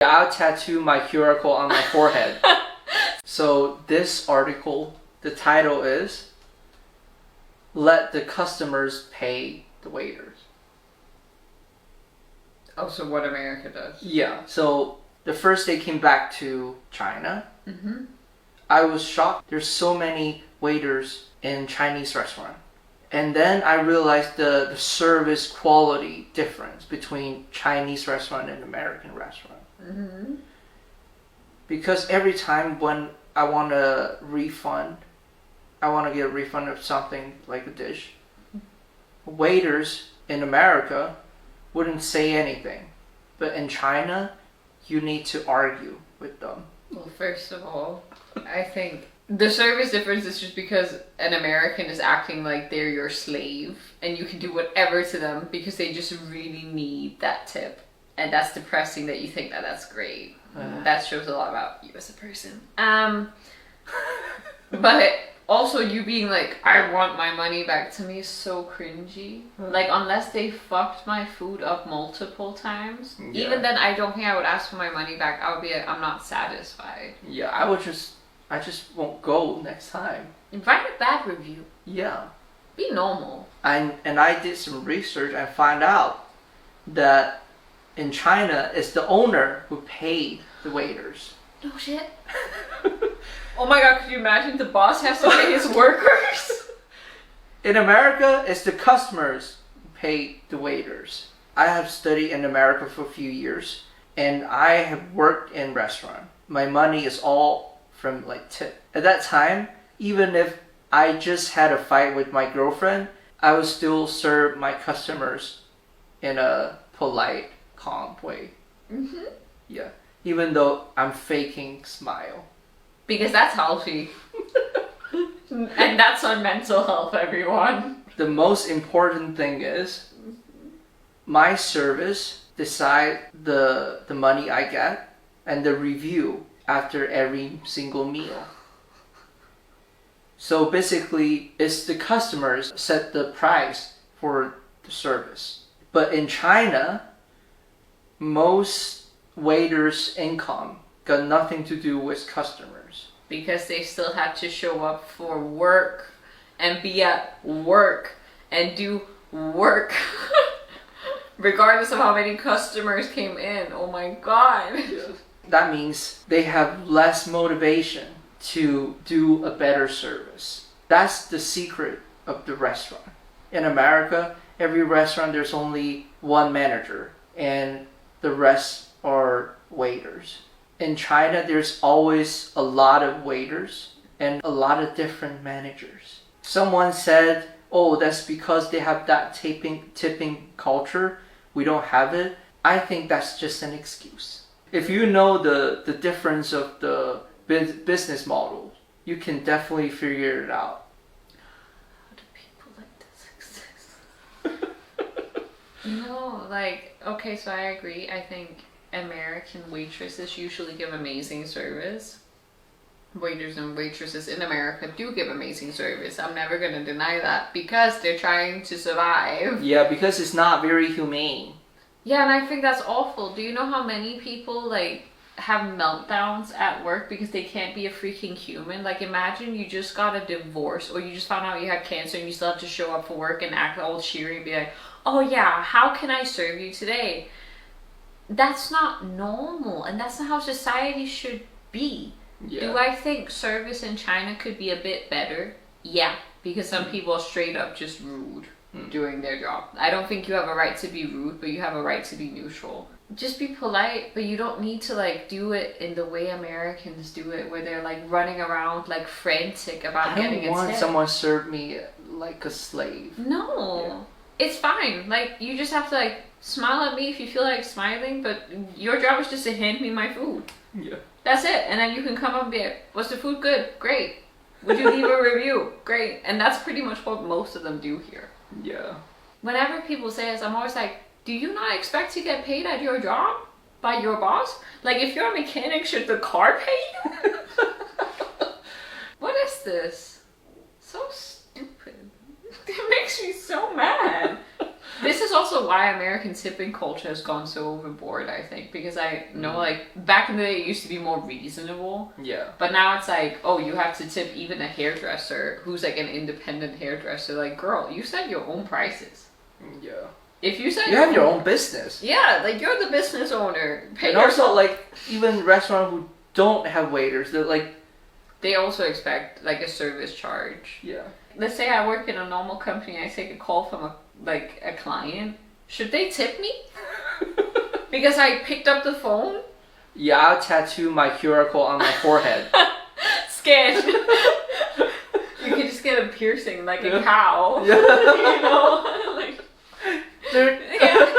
I'll tattoo my QR code on my forehead. So this article, the title is Let the Customers Pay the Waiters. Oh, so what America does. Yeah, so the first day came back to China. I was shocked. There's so many waiters in Chinese restaurant. And then I realized the service quality difference between Chinese restaurant and American restaurant. Because every time when I want to get a refund of something like a dish, waiters in America wouldn't say anything. But in China, you need to argue with them. Well, first of all, I think the service difference is just because an American is acting like they're your slave and you can do whatever to them because they just really need that tip. And that's depressing that you think that that's great. That shows a lot about you as a person. But also you being like, I want my money back, to me is so cringy. Like, unless they fucked my food up multiple times, even then I don't think I would ask for my money back. I would be like, I'm not satisfied. Yeah, I just won't go next time. Write a bad review. Yeah. Be normal. And I did some research and find out that in China, it's the owner who paid the waiters. No shit. Oh my god, could you imagine the boss has to pay his workers? In America, it's the customers who pay the waiters. I have studied in America for a few years, and I have worked in restaurant. My money is all from like tip. At that time, even if I just had a fight with my girlfriend, I would still serve my customers in a polite, calm way. Yeah, even though I'm faking smile. Because that's healthy. And that's on mental health, everyone. The most important thing is my service decide the money I get and the review after every single meal. So basically, it's the customers set the price for the service. But in China, most waiters' income got nothing to do with customers. Because they still had to show up for work and be at work and do work. Regardless of how many customers came in. Oh my god. That means they have less motivation to do a better service. That's the secret of the restaurant. In America, every restaurant there's only one manager and the rest are waiters. In China, there's always a lot of waiters and a lot of different managers. Someone said, oh, that's because they have that tipping culture. We don't have it. I think that's just an excuse. If you know the difference of the business model, you can definitely figure it out. How do people like this exist? No, like, okay, so I agree. I think American waitresses usually give amazing service. Waiters and waitresses in America do give amazing service. I'm never going to deny that because they're trying to survive. Yeah, because it's not very humane. Yeah, and I think that's awful. Do you know how many people like have meltdowns at work because they can't be a freaking human? Like, imagine you just got a divorce or you just found out you had cancer and you still have to show up for work and act all cheery and be like, oh yeah, how can I serve you today? That's not normal, and that's not how society should be. Yeah. Do I think service in China could be a bit better? Yeah, because some people are straight up just rude doing their job. I don't think you have a right to be rude, but you have a right to be neutral. Just be polite, but you don't need to like do it in the way Americans do it, where they're like running around like frantic about getting a tip. I don't want someone serve me like a slave. No. Yeah. It's fine. Like, you just have to like smile at me if you feel like smiling, but your job is just to hand me my food. Yeah. That's it. And then you can come up and be like, was the food good? Great. Would you leave a review? Great. And that's pretty much what most of them do here. Yeah. Whenever people say this, I'm always like, do you not expect to get paid at your job by your boss? Like, if you're a mechanic, should the car pay you? What is this? So stupid. It makes me so mad. This is also why American tipping culture has gone so overboard, I think, because I know like back in the day it used to be more reasonable. Yeah. But now it's like, oh, you have to tip even a hairdresser who's like an independent hairdresser. Like, girl, you set your own prices. Yeah. If you set You have your own business. Yeah, like you're the business owner. Pay And also yourself. like even restaurants who don't have waiters, they're like, They also expect like a service charge. yeah. Let's say I work in a normal company, I take a call from a client. Should they tip me? Because I picked up the phone? Yeah, I'll tattoo my QR code on my forehead. Scared. You could just get a piercing like a cow. Yeah. You know? Like, They're- yeah.